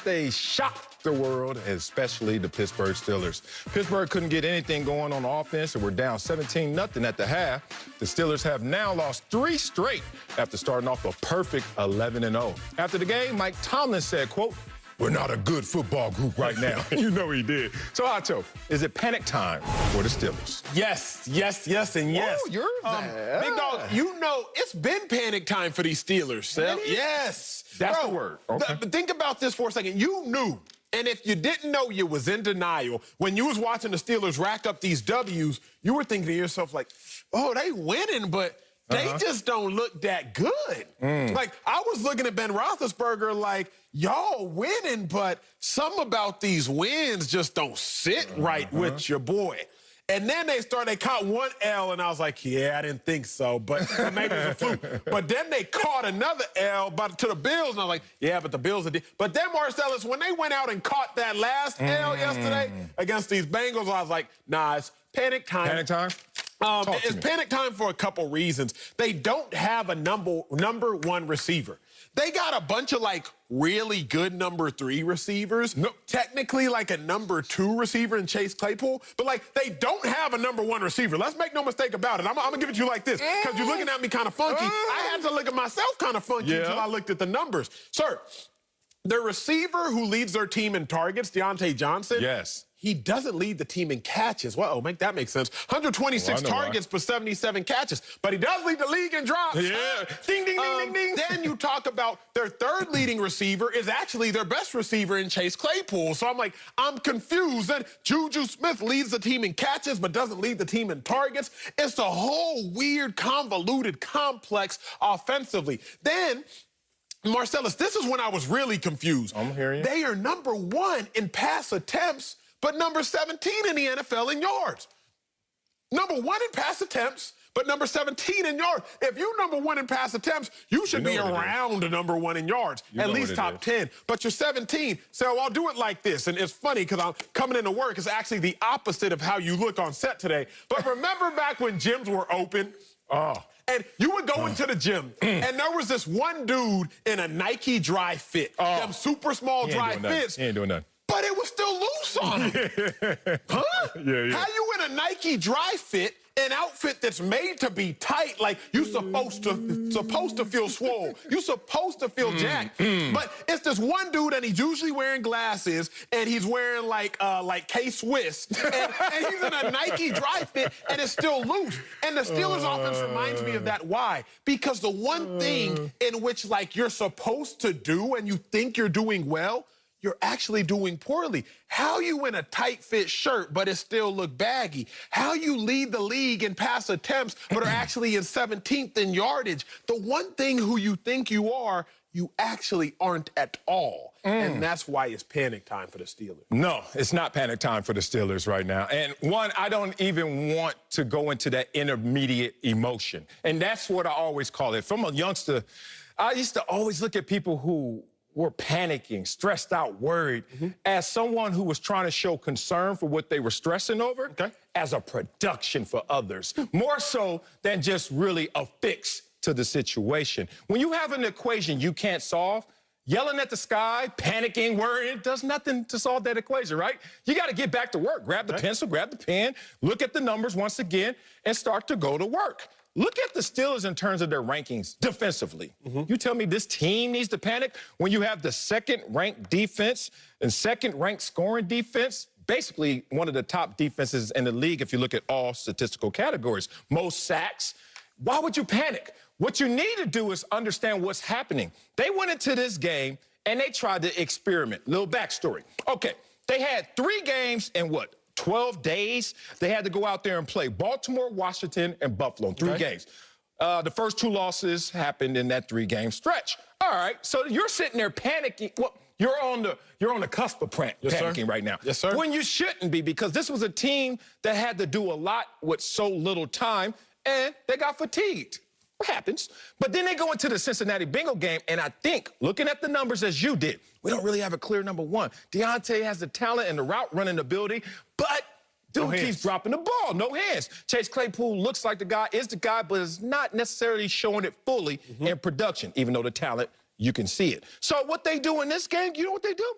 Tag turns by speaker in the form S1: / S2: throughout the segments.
S1: they shocked the world, especially the Pittsburgh Steelers. Pittsburgh couldn't get anything going on offense and were down 17-0 at the half. The Steelers have now lost 3 straight after starting off a perfect 11-0. After the game, Mike Tomlin said, quote, "We're not a good football group right now." You know he did. So, Acho, is it panic time for the Steelers?
S2: Yes, and yes.
S1: Oh, you're
S2: Big Dog, you know it's been panic time for these Steelers.
S1: Really?
S2: Yes.
S1: That's the word. Okay.
S2: Think about this for a second. You knew, and if you didn't know, you was in denial. When you was watching the Steelers rack up these W's, you were thinking to yourself like, oh, they winning, but they just don't look that good. Like, I was looking at Ben Roethlisberger like, y'all winning, but some about these wins just don't sit right with your boy. And then they caught one L, and I was like, yeah, I didn't think so, but maybe it was a fluke. But then they caught another L to the Bills, and I was like, yeah, but the Bills are... But then, Marcellus, when they went out and caught that last L yesterday against these Bengals, I was like, nah, it's panic time.
S1: Panic time?
S2: It's panic time for a couple reasons. They don't have a number 1 receiver. They got a bunch of, like, really good number 3 receivers. No, technically, like, a number 2 receiver in Chase Claypool. But, like, they don't have a number 1 receiver. Let's make no mistake about it. I'm going to give it to you like this, because you're looking at me kind of funky. I had to look at myself kind of funky until I looked at the numbers. Sir, the receiver who leads their team in targets, Deontay Johnson.
S1: Yes.
S2: He doesn't lead the team in catches. Well, that makes sense. 126 targets for 77 catches. But he does lead the league in drops.
S1: Yeah.
S2: Ding, ding, ding, ding, ding. Then you talk about their 3rd leading receiver is actually their best receiver in Chase Claypool. So I'm like, I'm confused. Then Juju Smith leads the team in catches but doesn't lead the team in targets. It's a whole weird, convoluted complex offensively. Then... Marcellus, this is when I was really confused.
S1: I'm hearing you.
S2: They are number 1 in pass attempts, but number 17 in the NFL in yards. Number 1 in pass attempts, but number 17 in yards. If you're number 1 in pass attempts, you should be around the number 1 in yards, at least top 10. But you're 17, so I'll do it like this. And it's funny because I'm coming into work. It's actually the opposite of how you look on set today. But remember back when gyms were open? And you would go into the gym, and there was this one dude in a Nike dry fit. Them super small dry fits.
S1: He ain't doing nothing.
S2: But it was still loose on him. Huh?
S1: Yeah.
S2: How you in a Nike dry fit, an outfit that's made to be tight, like you supposed to feel swole. You supposed to feel jacked. But it's this one dude, and he's usually wearing glasses, and he's wearing like K-Swiss, and he's in a Nike dry fit, and it's still loose. And the Steelers offense reminds me of that. Why? Because the one thing in which, like, you're supposed to do and you think you're doing well, you're actually doing poorly. How you in a tight-fit shirt, but it still look baggy? How you lead the league in pass attempts, but are actually in 17th in yardage? The one thing who you think you are, you actually aren't at all. And that's why it's panic time for the Steelers.
S1: No, it's not panic time for the Steelers right now. And one, I don't even want to go into that intermediate emotion. And that's what I always call it. From a youngster, I used to always look at people who were panicking, stressed out, worried, as someone who was trying to show concern for what they were stressing over, as a production for others, more so than just really a fix to the situation. When you have an equation you can't solve, yelling at the sky, panicking, worrying, does nothing to solve that equation, right? You got to get back to work. Grab the pencil, grab the pen, look at the numbers once again, and start to go to work. Look at the Steelers in terms of their rankings defensively. You tell me this team needs to panic when you have the 2nd-ranked defense and 2nd-ranked scoring defense, basically one of the top defenses in the league if you look at all statistical categories. Most sacks. Why would you panic? What you need to do is understand what's happening. They went into this game, and they tried to experiment. Little backstory. Okay, they had 3 games in what? 12 days, they had to go out there and play Baltimore, Washington, and Buffalo in 3 games. The first 2 losses happened in that 3-game stretch. All right, so you're sitting there panicking. Well, you're on the cusp of panicking right now.
S2: Yes, sir.
S1: When you shouldn't be, because this was a team that had to do a lot with so little time, and they got fatigued. What happens? But then they go into the Cincinnati Bengal game, and I think, looking at the numbers as you did, we don't really have a clear number 1. Deontay has the talent and the route running ability, but dude keeps dropping the ball. No hands. Chase Claypool looks like the guy, is the guy, but is not necessarily showing it fully in production, even though the talent, you can see it. So what they do in this game, you know what they do?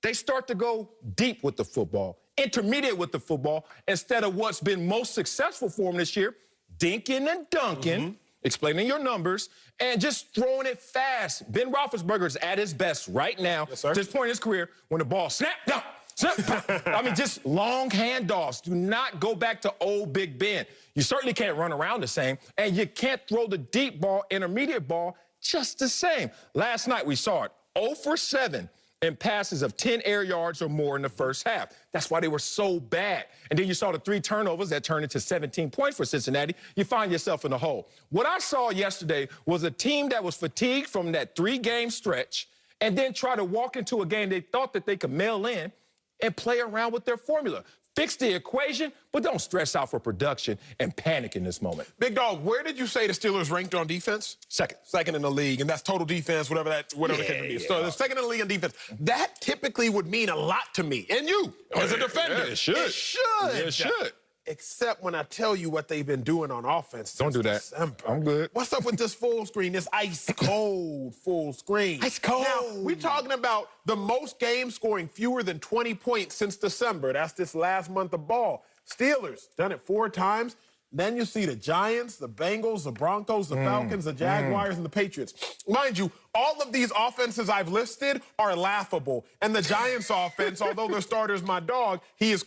S1: they start to go deep with the football, intermediate with the football, instead of what's been most successful for them this year, dinking and dunking, explaining your numbers, and just throwing it fast. Ben Roethlisberger's at his best right now, at this point in his career, when the ball snap, down, snap, pop. I mean, just long handoffs. Do not go back to old Big Ben. You certainly can't run around the same, and you can't throw the deep ball, intermediate ball, just the same. Last night we saw it, 0 for 7 in passes of 10 air yards or more in the first half. That's why they were so bad. And then you saw the 3 turnovers that turned into 17 points for Cincinnati. You find yourself in a hole. What I saw yesterday was a team that was fatigued from that 3-game stretch and then try to walk into a game they thought that they could mail in and play around with their formula. Fix the equation, but don't stress out for production and panic in this moment.
S2: Big Dog, where did you say the Steelers ranked on defense?
S1: Second.
S2: Second in the league, and that's total defense, whatever the case may be. So the second in the league in defense. That typically would mean a lot to me. And you, as a defender.
S1: Yeah, it should.
S2: It should.
S1: It should.
S2: Except when I tell you what they've been doing on offense.
S1: Don't do that.
S2: December.
S1: I'm good.
S2: What's up with this full screen, this ice-cold full screen?
S1: Ice cold.
S2: Now, we're talking about the most games scoring fewer than 20 points since December. That's this last month of ball. Steelers, done it 4 times. Then you see the Giants, the Bengals, the Broncos, the Falcons, the Jaguars, and the Patriots. Mind you, all of these offenses I've listed are laughable. And the Giants offense, although their starter is my dog, he is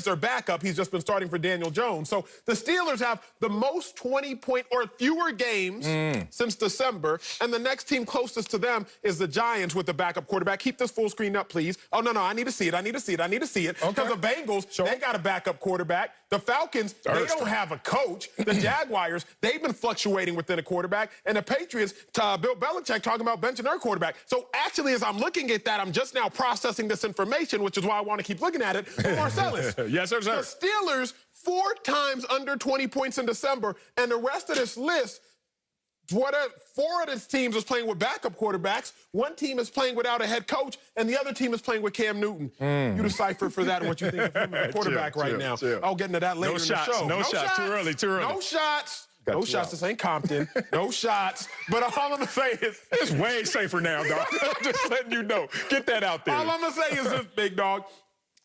S2: their backup. He's just been starting for Daniel Jones. So the Steelers have the most 20-point or fewer games since December. And the next team closest to them is the Giants with the backup quarterback. Keep this full screen up, please. Oh, no, I need to see it. I need to see it. Because the Bengals, they got a backup quarterback. The Falcons, they don't have a coach. The Jaguars, they've been fluctuating within a quarterback. And the Patriots, Bill Belichick talking about benching their quarterback. So actually, as I'm looking at that, I'm just now processing this information, which is why I want to keep looking at it. But Marcellus,
S1: yes, sir.
S2: The Steelers 4 times under 20 points in December, and the rest of this list, 4 of these teams is playing with backup quarterbacks. 1 team is playing without a head coach, and the other team is playing with Cam Newton. You decipher for that and what you think of him as a quarterback right now. I'll get into that later in the show.
S1: No shots. Too early.
S2: No shots. No shots. This ain't Compton. No shots. But all I'm going to say is...
S1: It's way safer now, dog. Just letting you know. Get that out there.
S2: All I'm going to say is this, Big Dog.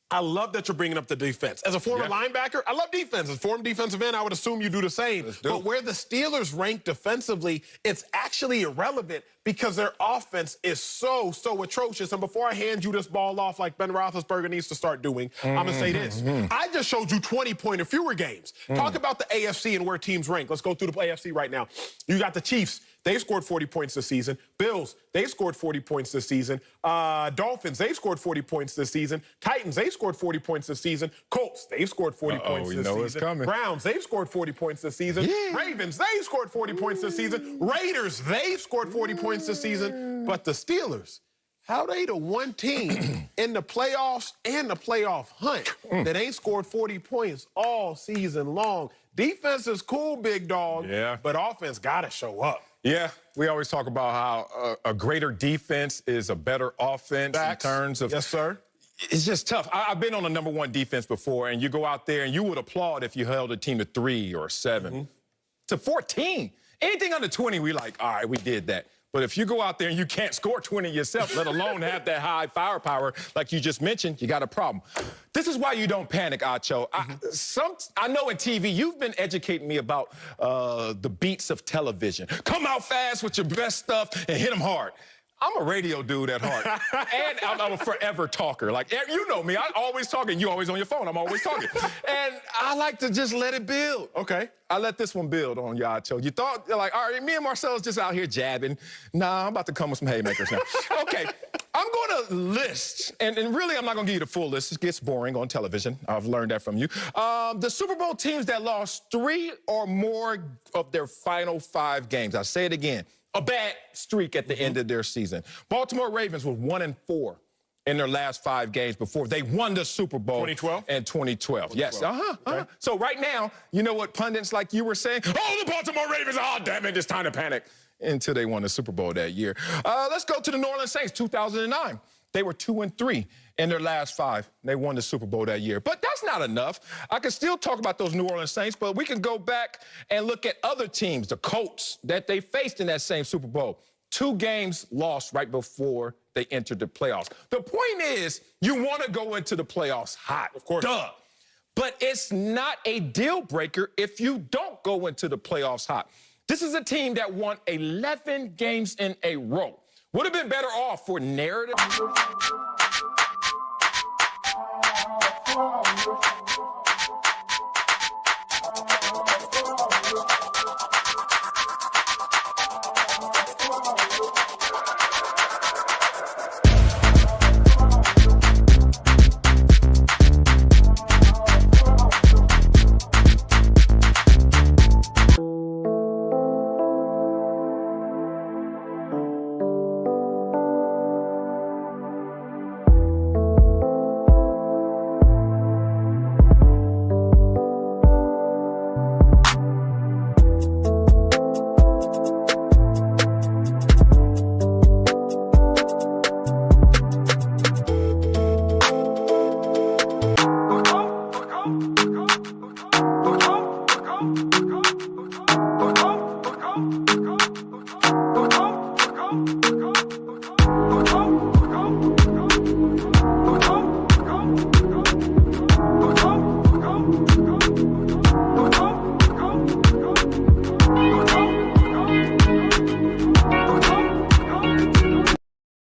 S2: I love that you're bringing up the defense. As a former linebacker, I love defense. As a former defensive end, I would assume you do the same. But where the Steelers rank defensively, it's actually irrelevant because their offense is so atrocious. And before I hand you this ball off like Ben Roethlisberger needs to start doing, I'm going to say this. I just showed you 20-point or fewer games. Talk about the AFC and where teams rank. Let's go through the AFC right now. You got the Chiefs. They scored 40 points this season. Bills, they scored 40 points this season. Dolphins, they scored 40 points this season. Titans, they scored 40 points this season. Colts, they've scored 40 points this season.
S1: It's coming.
S2: Browns, they've scored 40 points this season. Ravens, they scored 40 points this season. Raiders, they've scored 40 points this season. But the Steelers, how they the one team in the playoffs and the playoff hunt that ain't scored 40 points all season long? Defense is cool, Big Dog, but offense got to show up.
S1: Yeah, we always talk about how a greater defense is a better offense in terms of...
S2: Yes, sir.
S1: It's just tough. I've been on a #1 defense before, and you go out there and you would applaud if you held a team to 3 or 7 to 14. Anything under 20, we like, all right, we did that. But if you go out there and you can't score 20 yourself, let alone have that high firepower like you just mentioned, you got a problem. This is why you don't panic, Acho. I know in TV, you've been educating me about the beats of television. Come out fast with your best stuff and hit them hard. I'm a radio dude at heart, and I'm a forever talker. Like, you know me, I always talking. You always on your phone. I'm always talking. And I like to just let it build.
S2: Okay. I
S1: let this one build on y'all. You thought, like, all right, me and Marcel's just out here jabbing. Nah, I'm about to come with some haymakers now. Okay, I'm going to list, and really I'm not going to give you the full list. It gets boring on television. I've learned that from you. The Super Bowl teams that lost 3 or more of their final 5 games. I'll say it again. A bad streak at the end of their season. Baltimore Ravens were 1-4 in their last 5 games before they won the Super Bowl.
S2: 2012?
S1: And 2012. Yes. Okay. So right now, you know what pundits like you were saying? Oh, the Baltimore Ravens, oh, damn it, it's time to panic. Until they won the Super Bowl that year. Let's go to the New Orleans Saints, 2009. They were 2-3 in their last 5. They won the Super Bowl that year. But that's not enough. I can still talk about those New Orleans Saints, but we can go back and look at other teams, the Colts, that they faced in that same Super Bowl. 2 games lost right before they entered the playoffs. The point is, you want to go into the playoffs hot.
S2: Of course.
S1: Duh. But it's not a deal breaker if you don't go into the playoffs hot. This is a team that won 11 games in a row. Would have been better off for narrative.